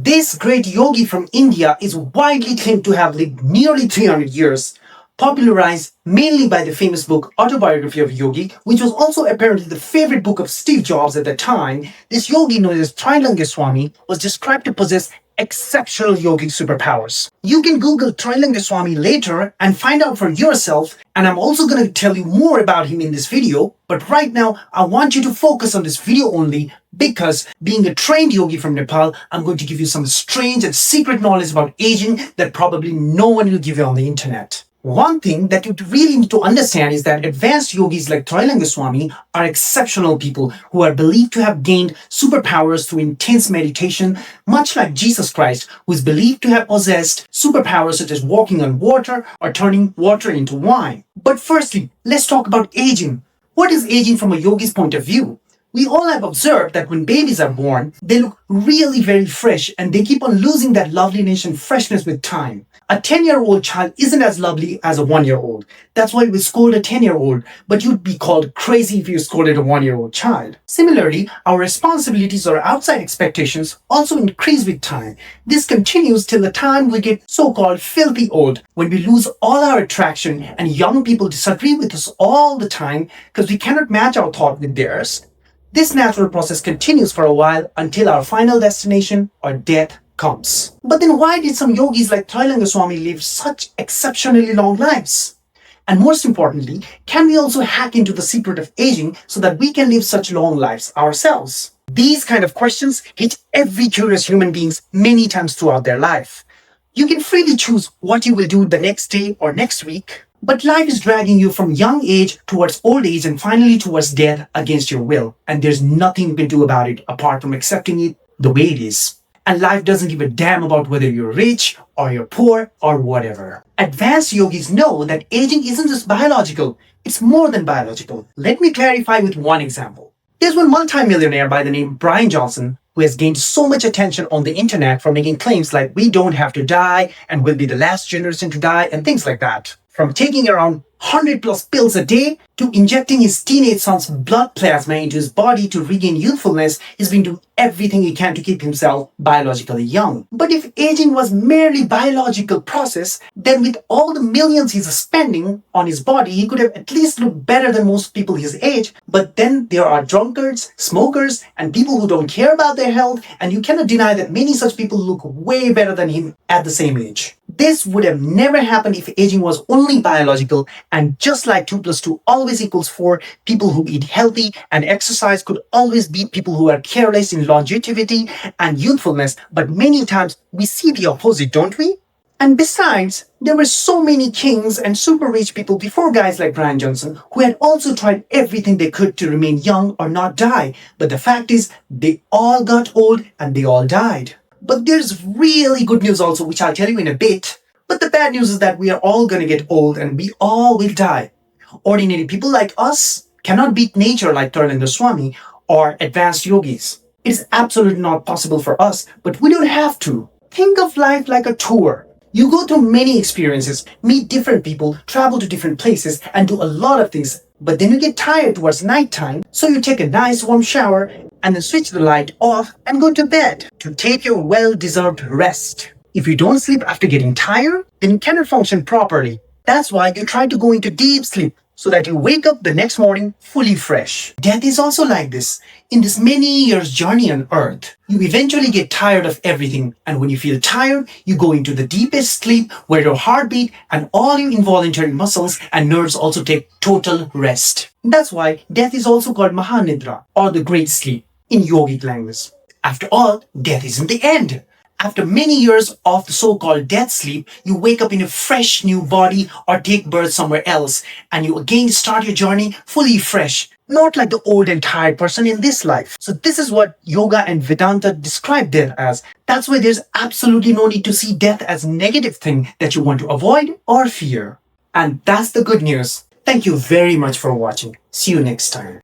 This great yogi from India is widely claimed to have lived nearly 300 years, popularized mainly by the famous book Autobiography of Yogi, which was also apparently the favorite book of Steve Jobs at the time. This yogi known as Trailanga Swami was described to possess exceptional yogic superpowers. You can Google Trailanga Swami later and find out for yourself, and I'm also going to tell you more about him in this video, but right now I want you to focus on this video only because being a trained yogi from Nepal, I'm going to give you some strange and secret knowledge about aging that probably no one will give you on the internet. One thing that you really need to understand is that advanced yogis like Trailanga Swami are exceptional people who are believed to have gained superpowers through intense meditation, much like Jesus Christ, who is believed to have possessed superpowers such as walking on water or turning water into wine. But firstly, let's talk about aging. What is aging from a yogi's point of view? We all have observed that when babies are born, they look really very fresh and they keep on losing that loveliness and freshness with time. A 10-year-old child isn't as lovely as a 1-year-old. That's why we scold a 10-year-old, but you'd be called crazy if you scolded a 1-year-old child. Similarly, our responsibilities or outside expectations also increase with time. This continues till the time we get so-called filthy old, when we lose all our attraction and young people disagree with us all the time because we cannot match our thought with theirs. This natural process continues for a while until our final destination or death comes. But then why did some yogis like Trailanga Swami live such exceptionally long lives? And most importantly, can we also hack into the secret of aging so that we can live such long lives ourselves? These kind of questions hit every curious human beings many times throughout their life. You can freely choose what you will do the next day or next week, but life is dragging you from young age towards old age and finally towards death against your will. And there's nothing you can do about it apart from accepting it the way it is. And life doesn't give a damn about whether you're rich or you're poor or whatever. Advanced yogis know that aging isn't just biological, it's more than biological. Let me clarify with one example. There's one multimillionaire by the name Bryan Johnson who has gained so much attention on the internet for making claims like we don't have to die and we'll be the last generation to die and things like that. From taking around 100 plus pills a day to injecting his teenage son's blood plasma into his body to regain youthfulness, he's been doing everything he can to keep himself biologically young. But if aging was merely biological process, then with all the millions he's spending on his body, he could have at least looked better than most people his age. But then there are drunkards, smokers, and people who don't care about their health, and you cannot deny that many such people look way better than him at the same age. This would have never happened if aging was only biological, and just like 2 plus 2 always equals 4, people who eat healthy and exercise could always beat people who are careless in longevity and youthfulness, but many times we see the opposite, don't we? And besides, there were so many kings and super rich people before guys like Bryan Johnson who had also tried everything they could to remain young or not die, but the fact is they all got old and they all died. But there's really good news also, which I'll tell you in a bit. But the bad news is that we are all going to get old and we all will die. Ordinary people like us cannot beat nature like Trailanga Swami or advanced yogis. It is absolutely not possible for us, but we don't have to. Think of life like a tour. You go through many experiences, meet different people, travel to different places, and do a lot of things. But then you get tired towards nighttime, so you take a nice warm shower and then switch the light off and go to bed to take your well-deserved rest. If you don't sleep after getting tired, then you cannot function properly. That's why you try to go into deep sleep so that you wake up the next morning fully fresh. Death is also like this. In this many years journey on earth, you eventually get tired of everything, and when you feel tired, you go into the deepest sleep where your heartbeat and all your involuntary muscles and nerves also take total rest. That's why death is also called Mahanidra or the great sleep in yogic language. After all, death isn't the end. After many years of the so-called death sleep, you wake up in a fresh new body or take birth somewhere else, and you again start your journey fully fresh, not like the old and tired person in this life. So this is what yoga and Vedanta describe death as. That's why there's absolutely no need to see death as a negative thing that you want to avoid or fear. And that's the good news. Thank you very much for watching. See you next time.